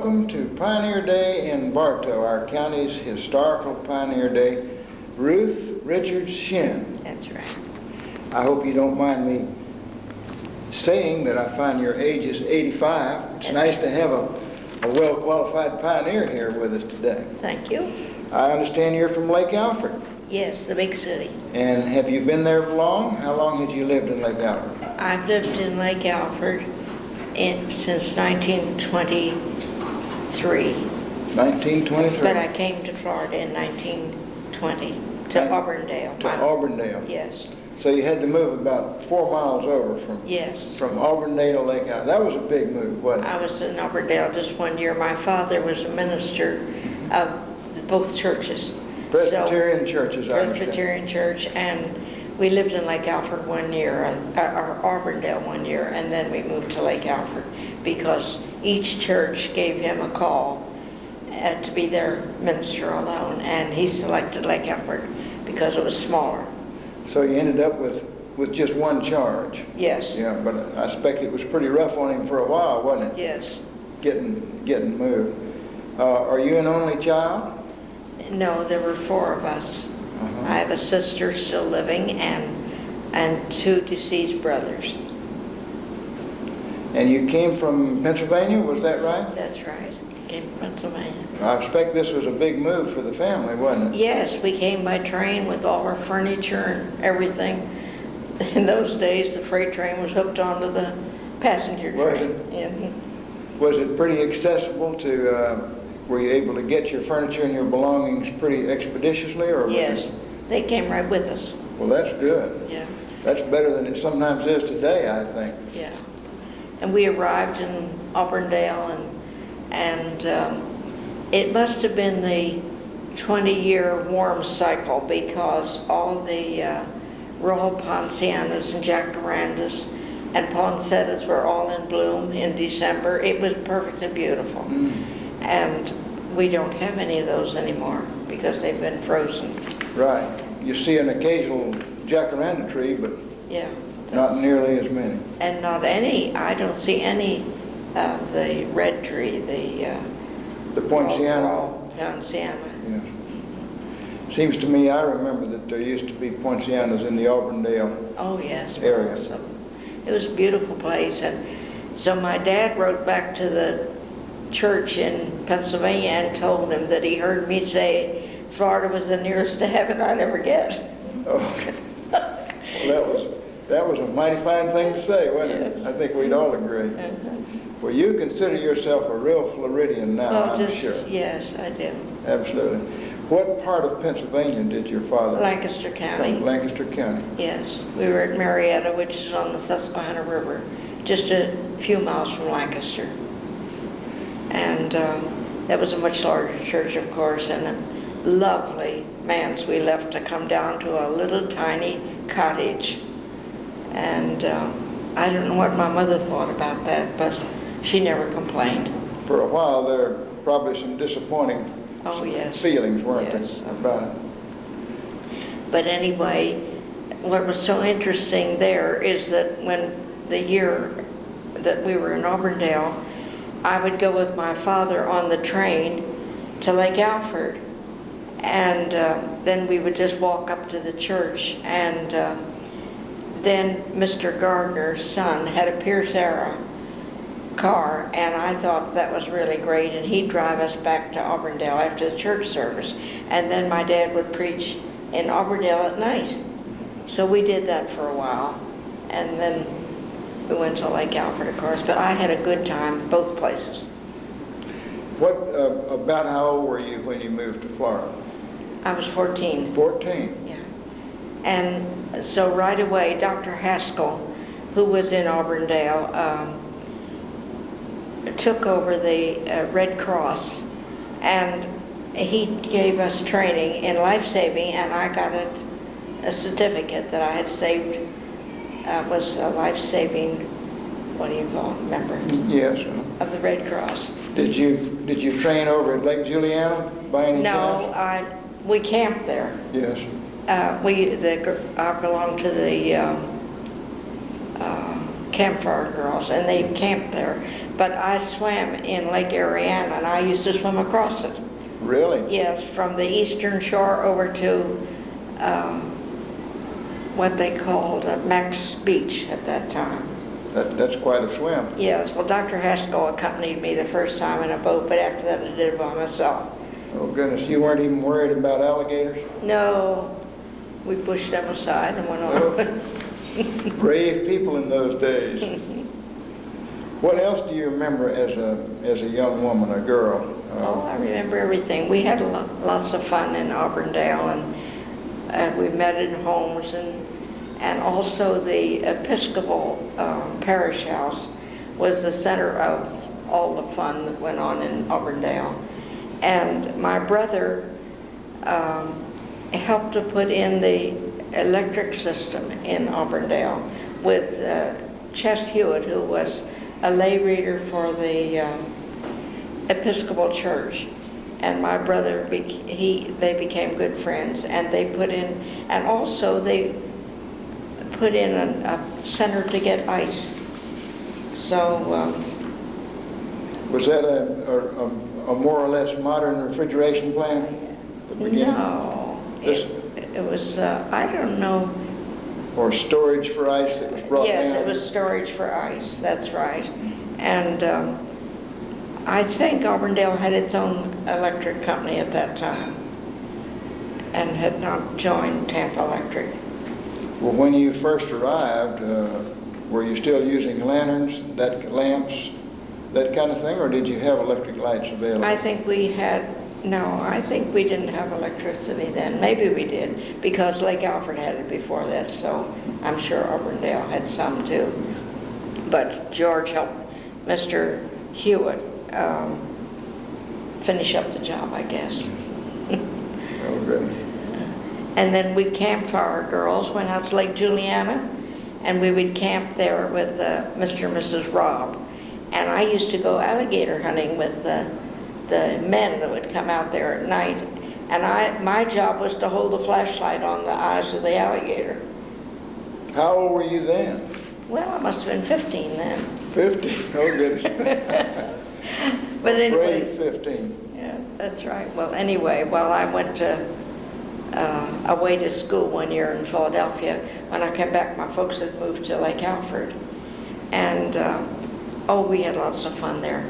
welcome to Pioneer Day in Bartow, our county's historical Pioneer Day, Ruth Richards Shinn. That's right. I hope you don't mind me saying that I find your age is 85. It's nice to have a well-qualified pioneer here with us today. Thank you. I understand you're from Lake Alfred. Yes, the big city. And have you been there long? How long had you lived in Lake Alfred? I've lived in Lake Alfred since 1923. 1923. But I came to Florida in 1920 to Auburndale. To Auburndale. Yes. So you had to move about 4 miles over from Auburndale to Lake Alfred. That was a big move, wasn't it? I was in Auburndale just 1 year. My father was a minister of both churches. Presbyterian churches, I understand. Presbyterian church, and we lived in Lake Alfred 1 year, or Auburndale 1 year, and then we moved to Lake Alfred because each church gave him a call to be their minister alone, and he selected Lake Alfred because it was smaller. So you ended up with just one charge. Yes. Yeah, but I expect it was pretty rough on him for a while, wasn't it? Yes. Getting moved. Are you an only child? No, there were 4 of us. I have a sister still living and 2 deceased brothers. And you came from Pennsylvania, was that right? That's right. Came from Pennsylvania. I expect this was a big move for the family, wasn't it? Yes, we came by train with all our furniture and everything. In those days, the freight train was hooked onto the passenger train. Was it pretty accessible to, were you able to get your furniture and your belongings pretty expeditiously? Or yes, they came right with us. Well, that's good. Yeah. That's better than it sometimes is today, I think. Yeah. And we arrived in Auburndale, and it must have been the 20-year warm cycle because all the royal poincianas and jacarandas and poinsettias were all in bloom in December. It was perfectly beautiful. And we don't have any of those anymore because they've been frozen. Right. You see an occasional jacaranda tree, but yeah, not nearly as many. And not any, I don't see any of the red tree, the poinciana. Poinciana. Yes. Seems to me, I remember that there used to be poincianas in the Auburndale area. It was a beautiful place. And so my dad wrote back to the church in Pennsylvania and told him that he heard me say Florida was the nearest to heaven I'd ever get. Okay. Well, that was a mighty fine thing to say, wasn't it? I think we'd all agree. Well, you consider yourself a real Floridian now, I'm sure. Yes, I do. Absolutely. What part of Pennsylvania did your father? Lancaster County. Lancaster County. Yes. We were at Marietta, which is on the Susquehanna River, just a few miles from Lancaster. And that was a much larger church, of course, and a lovely manse. We left to come down to a little tiny cottage. And I don't know what my mother thought about that, but she never complained. For a while there, probably some disappointing feelings, weren't there, about it? But anyway, what was so interesting there is that when the year that we were in Auburndale, I would go with my father on the train to Lake Alfred, and then we would just walk up to the church, and then Mr. Gardner's son had a Pierce Era car, and I thought that was really great, and he'd drive us back to Auburndale after the church service, and then my dad would preach in Auburndale at night. So we did that for a while, and then we went to Lake Alfred, of course, but I had a good time both places. What, about how old were you when you moved to Florida? I was 14. 14? Yeah. And so right away, Dr. Haskell, who was in Auburndale, took over the Red Cross, and he gave us training in life-saving, and I got a certificate that I had saved. Was a life-saving, what do you call it, member? Yes. Of the Red Cross. Did you train over at Lake Juliana by any chance? No, we camped there. Yes. I belong to the Campfire Girls, and they camped there. but I swam in Lake Ariana, and I used to swim across it. Really? Yes, from the eastern shore over to what they called Max Beach at that time. That's quite a swim. Yes, well, Dr. Haskell accompanied me the first time in a boat, but after that I did it by myself. Oh, goodness, you weren't even worried about alligators? No, we pushed them aside and went on. Oh, brave people in those days. What else do you remember as a young woman, a girl? Oh, I remember everything. We had lots of fun in Auburndale, and we met in homes, and also the Episcopal Parish House was the center of all the fun that went on in Auburndale. And my brother helped to put in the electric system in Auburndale with Chess Hewitt, who was a lay reader for the Episcopal Church. And my brother, they became good friends, and they put in, and also they put in a center to get ice. So. Was that a more or less modern refrigeration plant? No, it was, I don't know. Or storage for ice that was brought down? Yes, it was storage for ice, that's right. And I think Auburndale had its own electric company at that time and had not joined Tampa Electric. Well, when you first arrived, were you still using lanterns, lamps, that kind of thing, or did you have electric lights available? I think we had, no, I think we didn't have electricity then. Maybe we did, because Lake Alfred had it before that, so I'm sure Auburndale had some too. But George helped Mr. Hewitt finish up the job, I guess. Oh, good. And then we campfire girls went out to Lake Juliana, and we would camp there with Mr. and Mrs. Robb. And I used to go alligator hunting with the men that would come out there at night. And my job was to hold a flashlight on the eyes of the alligator. How old were you then? Well, I must have been 15 then. 15? Oh, goodness. But anyway. Brave 15. Yeah, that's right. Well, anyway, while I went away to school one year in Philadelphia, when I came back, my folks had moved to Lake Alfred. And, we had lots of fun there.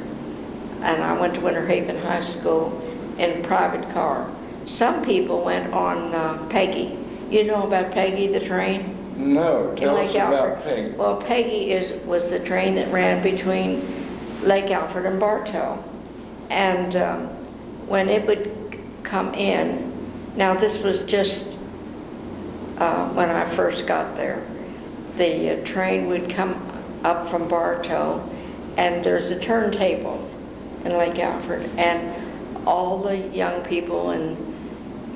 And I went to Winter Haven High School in a private car. Some people went on Peggy. You know about Peggy, the train? No, tell us about Peggy. Well, Peggy was the train that ran between Lake Alfred and Bartow. And when it would come in, now this was just when I first got there, the train would come up from Bartow, and there's a turntable in Lake Alfred, and all the young people and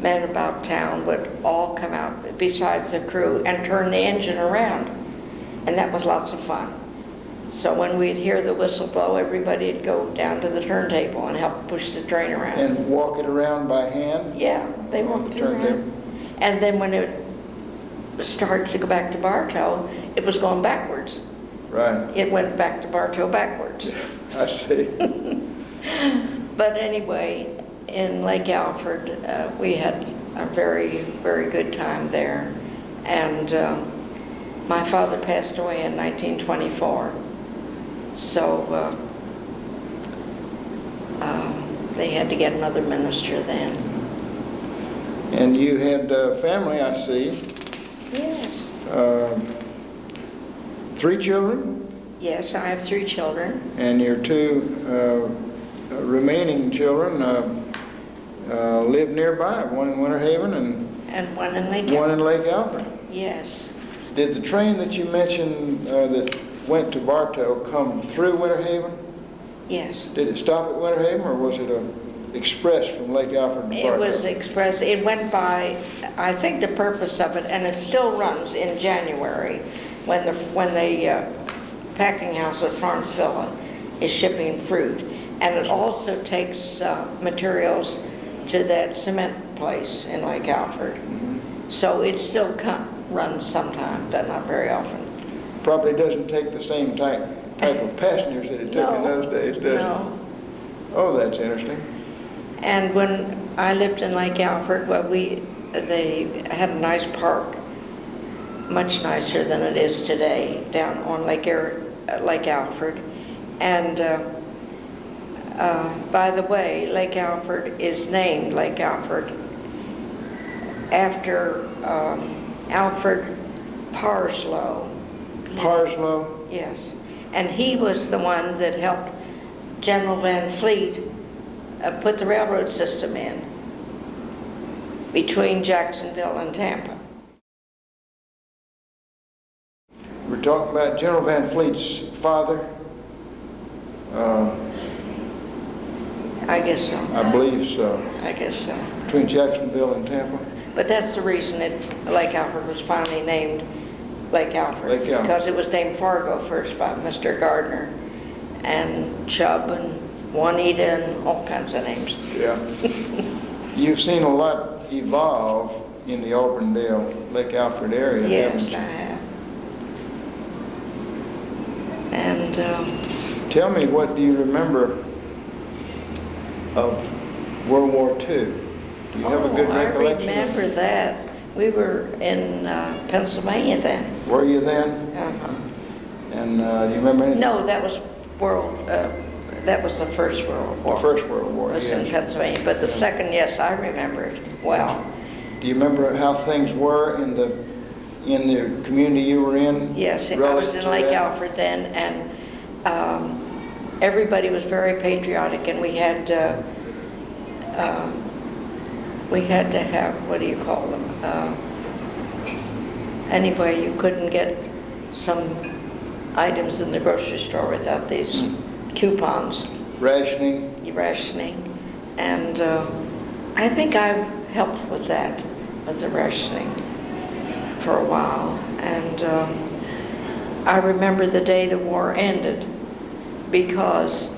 men about town would all come out besides the crew and turn the engine around, and that was lots of fun. So when we'd hear the whistle blow, everybody'd go down to the turntable and help push the train around. And walk it around by hand? Yeah, they walked it around. And then when it started to go back to Bartow, it was going backwards. Right. It went back to Bartow backwards. I see. But anyway, in Lake Alfred, we had a very, very good time there. And my father passed away in 1924. So they had to get another minister then. And you had family, I see. Yes. 3 children? Yes, I have 3 children. And your 2 remaining children live nearby, one in Winter Haven and one in Lake Alfred. One in Lake Alfred. Yes. Did the train that you mentioned that went to Bartow come through Winter Haven? Yes. Did it stop at Winter Haven, or was it an express from Lake Alfred to Bartow? It was express. It went by, I think the purpose of it, and it still runs in January when the packing house at Farnsville is shipping fruit. And it also takes materials to that cement place in Lake Alfred. Mm-hmm. So it still runs sometimes, but not very often. Probably doesn't take the same type type of passengers that it took in those days, does it? Oh, that's interesting. And when I lived in Lake Alfred, well, they had a nice park, much nicer than it is today, down on Lake Alfred. And by the way, Lake Alfred is named Lake Alfred after Alfred Parslow. Parslow? Yes. And he was the one that helped General Van Fleet put the railroad system in between Jacksonville and Tampa. We're talking about General Van Fleet's father? I guess so. I believe so. I guess so. Between Jacksonville and Tampa? But that's the reason Lake Alfred was finally named Lake Alfred. Lake Alfred. Because it was named Fargo first by Mr. Gardner, and Chubb and Juanita and all kinds of names. Yeah. You've seen a lot evolve in the Auburndale, Lake Alfred area, Yes, haven't you? I have. And Tell me, what do you remember of World War II? Do you have a good recollection? I remember that. We were in Pennsylvania then. Were you then? Uh-huh. And do you remember anything? No, that was the First World War. The First World War, It was yes. in Pennsylvania, but the second, yes, I remember it well. Do you remember how things were in the community you were in? Yes, I was in Lake Alfred then, and everybody was very patriotic, and we had to have, what do you call them? Anyway, you couldn't get some items in the grocery store without these coupons. Rationing? Rationing. And I think I helped with that, with the rationing, for a while. And I remember the day the war ended, because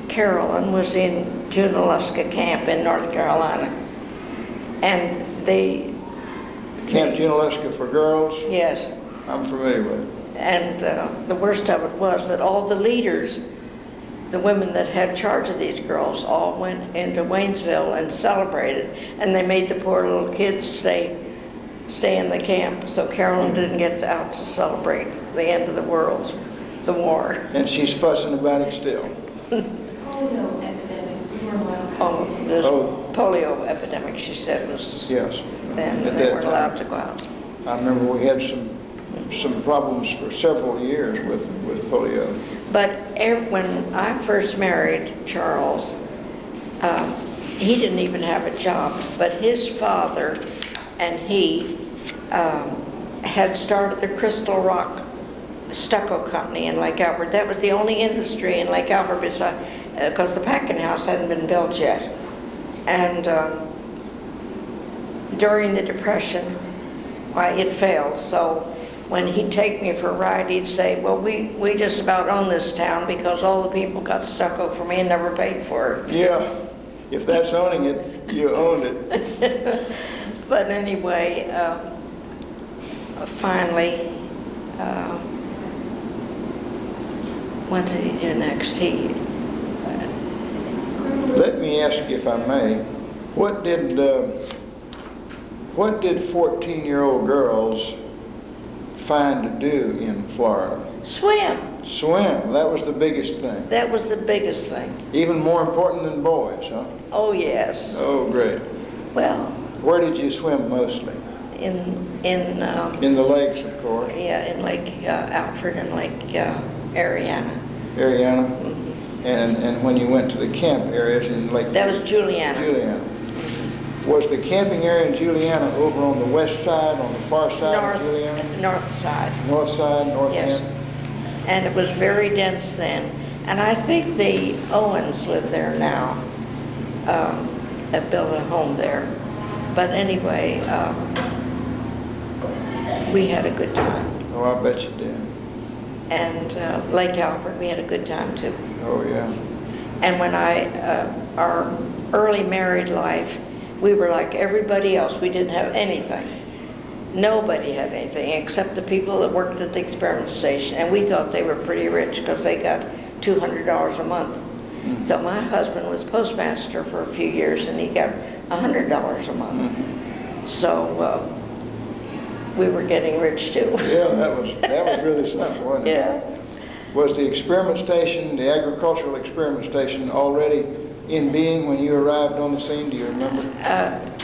Carolyn was in Junaluska Camp in North Carolina. And Camp Junaluska for girls? Yes. I'm familiar with it. And the worst of it was that all the leaders, the women that had charge of these girls, all went into Waynesville and celebrated. And they made the poor little kids stay in the camp, so Carolyn didn't get out to celebrate the end of the war. And she's fussing about it still. Polio epidemic. Oh, there's polio epidemic, she said, was yes. then. At They that weren't time. allowed to go out. I remember we had some problems for several years with polio. But when I first married Charles, he didn't even have a job, but his father and he had started the Crystal Rock Stucco Company in Lake Alfred. That was the only industry in Lake Alfred because the packing house hadn't been built yet. And during the Depression, why, it failed. So when he'd take me for a ride, he'd say, well, we just about own this town because all the people got stucco for me and never paid for it. Yeah, if that's owning it, you owned it. But anyway, finally, what did he do next? Let me ask you, if I may, what did 14-year-old girls find to do in Florida? Swim. Swim. That was the biggest thing. That was the biggest thing. Even more important than boys, huh? Oh, yes. Oh, great. Well, Where did you swim mostly? in In the lakes, of course. yeah, in Lake Alfred and Lake Ariana. Ariana. And when you went to the camp areas in Lake... That was Juliana. Juliana. Was the camping area in Juliana over on the west side, on the far side of Juliana? North side. North side, north Yes. end? And it was very dense then. And I think the Owens live there now, that built a home there. But anyway, we had a good time. Oh, I bet you did. And Lake Alfred, we had a good time too. Oh, yeah. And when our early married life, we were like everybody else. We didn't have anything. Nobody had anything except the people that worked at the experiment station. And we thought they were pretty rich because they got $200 a month. So my husband was postmaster for a few years and he got $100 a month. So we were getting rich too. Yeah, that was really something, wasn't it? Yeah. Was the experiment station, the agricultural experiment station, already in being when you arrived on the scene? Do you remember?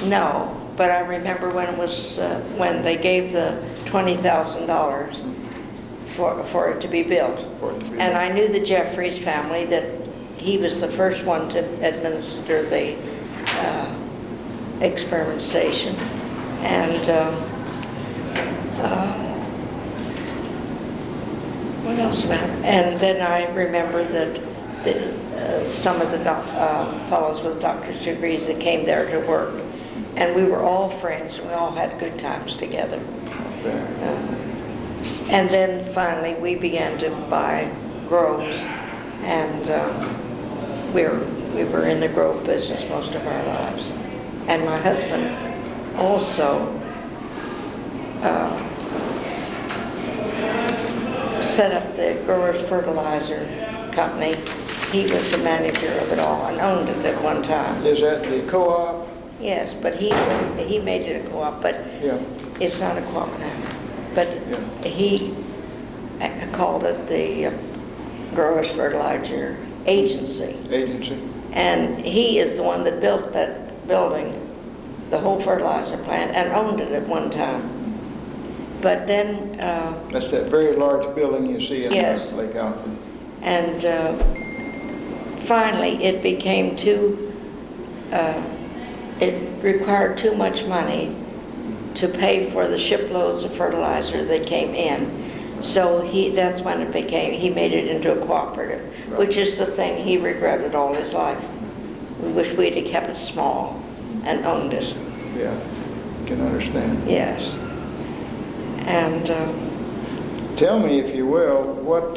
No, but I remember when it was when they gave the $20,000 for it to be built. And I knew the Jeffries family, that he was the first one to administer the experiment station. And what else about it? And then I remember that some of the fellows with doctor's degrees that came there to work, and we were all friends, and we all had good times together. And then finally we began to buy groves, and we were in the grove business most of our lives. And my husband also set up the growers fertilizer company. He was the manager of it all and owned it at one time. Is that the co-op? Yes, but he made it a co-op, but yeah. It's not a co-op now. But yeah. He called it the Growers Fertilizer Agency. And he is the one that built that building, the whole fertilizer plant, and owned it at one time. But then... that's that very large building you see in yes. Lake Alfred. And finally it became too... it required too much money to pay for the shiploads of fertilizer that came in. So that's when it became, he made it into a cooperative, right. Which is the thing he regretted all his life. We wish we'd have kept it small and owned it. Yeah, can understand. Yes. And tell me, if you will, what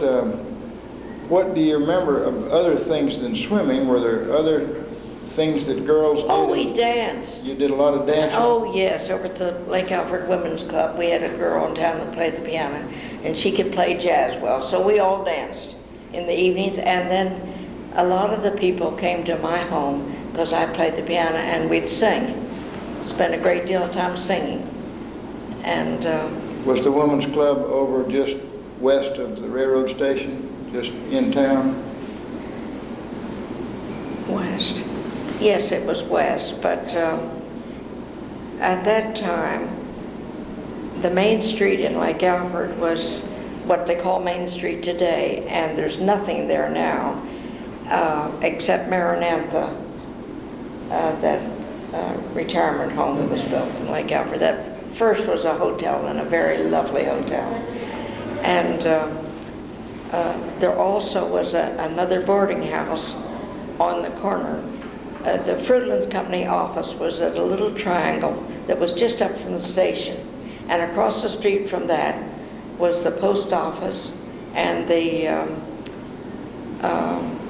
do you remember of other things than swimming? Were there other things that girls did? Oh, we danced. You did a lot of dancing? Oh, yes. Over at the Lake Alfred Women's Club, we had a girl in town that played the piano, and she could play jazz well. So we all danced in the evenings, and then a lot of the people came to my home because I played the piano, and we'd sing. Spent a great deal of time singing. And was the Women's Club over just west of the railroad station, just in town? West. Yes, it was west, but at that time, the main street in Lake Alfred was what they call Main Street today, and there's nothing there now except Maranatha, that retirement home that was built in Lake Alfred. That first was a hotel, and a very lovely hotel. And there also was another boarding house on the corner. The Fruitlands Company office was at a little triangle that was just up from the station. And across the street from that was the post office and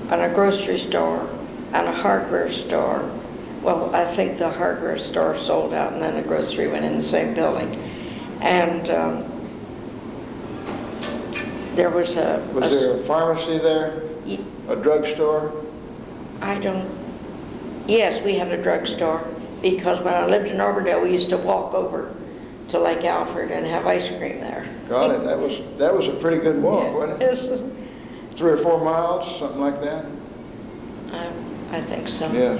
and a grocery store and a hardware store. Well, I think the hardware store sold out, and then the grocery went in the same building. And there was a... Was there a pharmacy there? A drugstore? Yes, we had a drugstore, because when I lived in Auburndale, we used to walk over to Lake Alfred and have ice cream there. Got it. That was a pretty good walk, yeah, wasn't it? Yes. 3 or 4 miles, something like that? I think so. Yeah.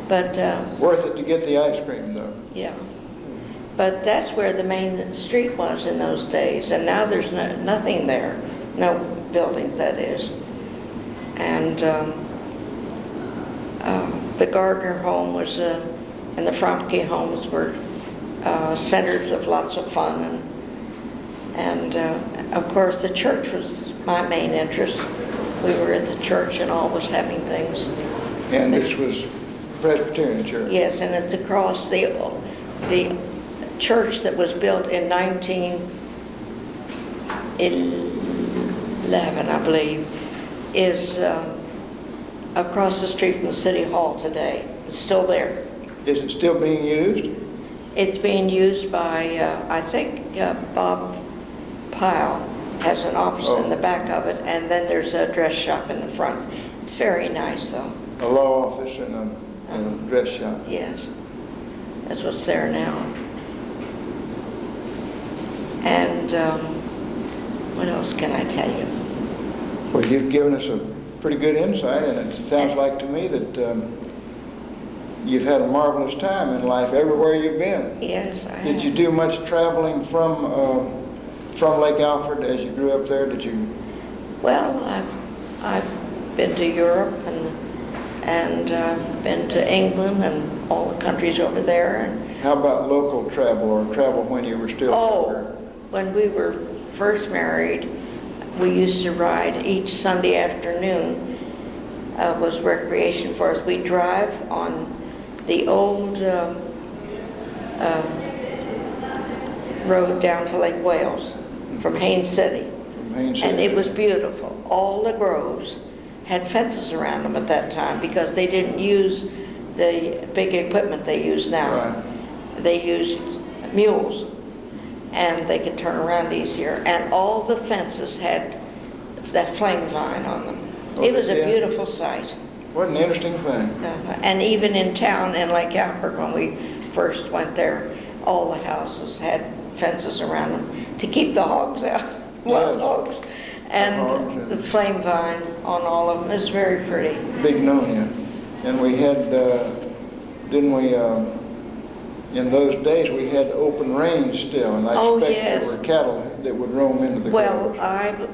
But worth it to get the ice cream, though. Yeah. But that's where the main street was in those days, and now there's nothing there. No buildings, that is. And the Gardner home was, and the Fromke homes were centers of lots of fun. And of course, the church was my main interest. We were at the church and always having things. And this was Presbyterian church? Yes, and it's across the church that was built in 1911, I believe, is across the street from the City Hall today. It's still there. Is it still being used? It's being used by, I think Bob Pyle has an office in the back of it, and then there's a dress shop in the front. It's very nice, though. A law office and a dress shop. Yes, that's what's there now. And what else can I tell you? Well, you've given us a pretty good insight, and it sounds like to me that you've had a marvelous time in life everywhere you've been. Yes, I have. Did you do much traveling from Lake Alfred as you grew up there? Did you? Well, I've been to Europe and been to England and all the countries over there. And how about local travel or travel when you were still younger? When we were first married, we used to ride each Sunday afternoon. Was recreation for us. We'd drive on the old road down to Lake Wales from Haines City. And it was beautiful. All the groves had fences around them at that time because they didn't use the big equipment they use now. Right. They used mules, and they could turn around easier. And all the fences had that flame vine on them. It was a beautiful sight. What an interesting thing. And even in town in Lake Alfred, when we first went there, all the houses had fences around them to keep the hogs out, wild hogs. And the flame vine on all of them is very pretty. Big Nonia. And we had, didn't we, in those days we had open range still, and I expect there were cattle that would roam into the groves. Well,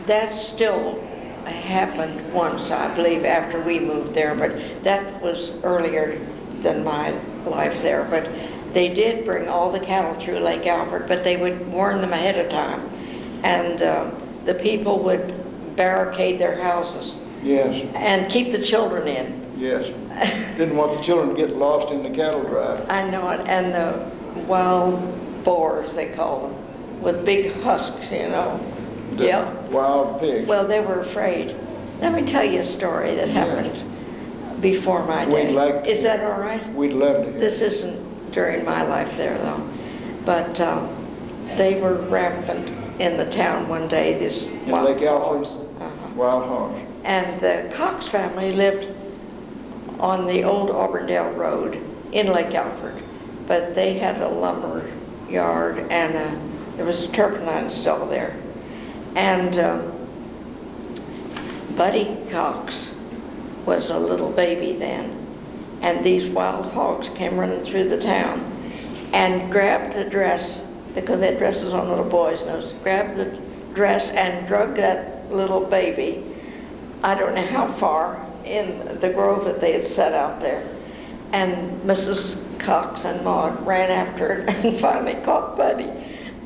that still happened once, I believe, after we moved there, but that was earlier than my life there. But they did bring all the cattle through Lake Alfred, but they would warn them ahead of time. And the people would barricade their houses. Yes. And keep the children in. Yes. Didn't want the children to get lost in the cattle drive. I know it. And the wild boars, they call them, with big husks, you know. Yeah. Wild pigs. Well, they were afraid. Let me tell you a story that happened before my day. Is that all right? We'd love to hear. This isn't during my life there, though. But they were rampant in the town one day, these wild Lake Alfred, wild hogs. And the Cox family lived on the old Auburndale Road in Lake Alfred. But they had a lumber yard, and there was a turpentine still there. And Buddy Cox was a little baby then, and these wild hogs came running through the town and grabbed the dress, because they had dresses on little boys' noses, grabbed the dress and drug that little baby, I don't know how far, in the grove that they had set out there. And Mrs. Cox and Maud ran after it and finally caught Buddy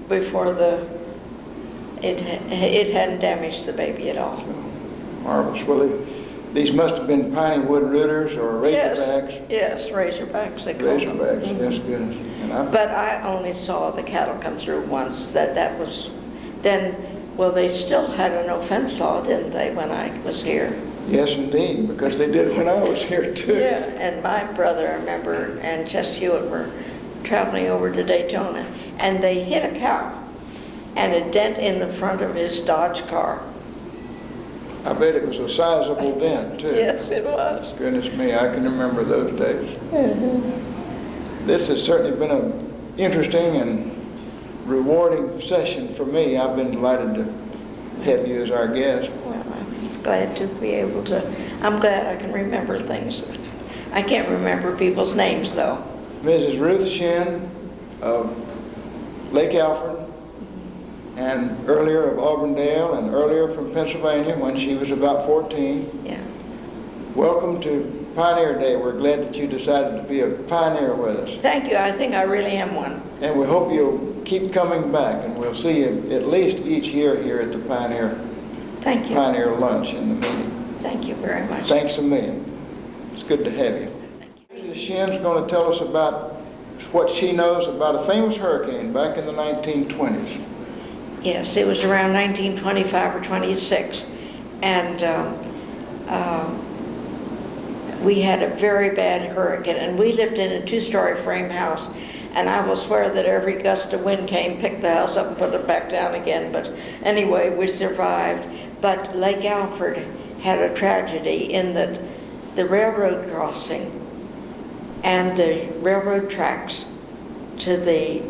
before it hadn't damaged the baby at all. Marvelous. Well, these must have been piney wood rooters or razorbacks. Yes, razorbacks they call them. Razorbacks, yes, goodness. But I only saw the cattle come through once. That was then. Well, they still had a no fence law, didn't they, when I was here? Yes, indeed, because they did it when I was here too. Yeah, and my brother, I remember, and Chess Hewitt were traveling over to Daytona, and they hit a cow and a dent in the front of his Dodge car. I bet it was a sizable dent, too. Yes, it was. Goodness me, I can remember those days. This has certainly been an interesting and rewarding session for me. I've been delighted to have you as our guest. Well, I'm glad to be able to. I'm glad I can remember things. I can't remember people's names, though. Mrs. Ruth Shinn of Lake Alfred, and earlier of Auburndale, and earlier from Pennsylvania when she was about 14. Yeah. Welcome to Pioneer Day. We're glad that you decided to be a pioneer with us. Thank you. I think I really am one. And we hope you'll keep coming back, and we'll see you at least each year here at the Pioneer Lunch in the meeting. Thank you very much. Thanks a million. It's good to have you. Mrs. Shinn's going to tell us about what she knows about a famous hurricane back in the 1920s. Yes, it was around 1925 or 26, and we had a very bad hurricane, and we lived in a two-story frame house, And I will swear that every gust of wind came, picked the house up and put it back down again. But anyway, we survived. But Lake Alfred had a tragedy in that the railroad crossing and the railroad tracks to the,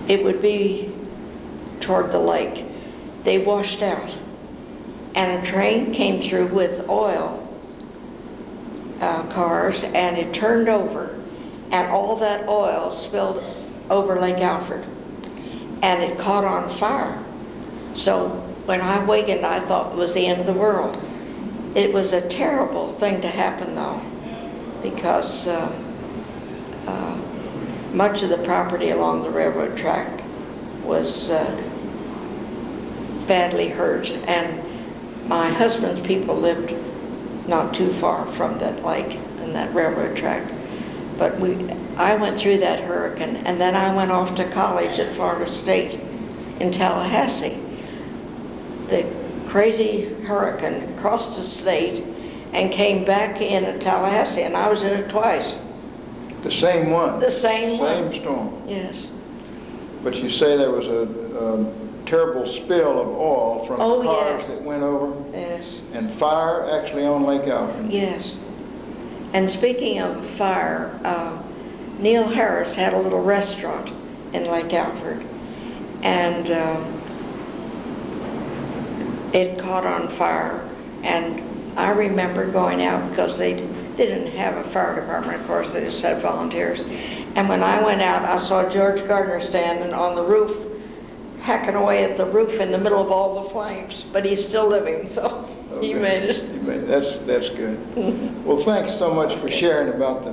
it would be toward the lake, they washed out. And a train came through with oil cars, and it turned over, and all that oil spilled over Lake Alfred, and it caught on fire. So when I awakened, I thought it was the end of the world. It was a terrible thing to happen, though, because much of the property along the railroad track was badly hurt, and my husband's people lived not too far from that lake and that railroad track. But I went through that hurricane, and then I went off to college at Florida State in Tallahassee. The crazy hurricane crossed the state and came back in at Tallahassee, and I was in it twice. The same one? The same one. Same storm? Yes. But you say there was a terrible spill of oil from the cars that went over? Yes. And fire actually on Lake Alfred? Yes. And speaking of fire, Neil Harris had a little restaurant in Lake Alfred, and it caught on fire. And I remember going out, because they didn't have a fire department, of course, they just had volunteers. And when I went out, I saw George Gardner standing on the roof, hacking away at the roof in the middle of all the flames, but he's still living, so he made it. He made it. That's good. Well, thanks so much for sharing about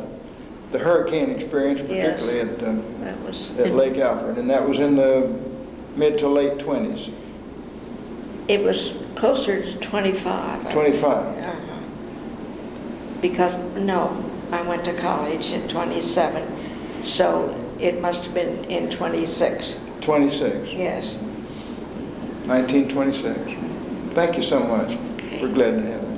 the hurricane experience, particularly at Lake Alfred, and that was in the mid to late 20s. It was closer to 25. 25. Because, no, I went to college in 27, so it must have been in 26. 26. Yes. 1926. Thank you so much. Okay. We're glad to have you.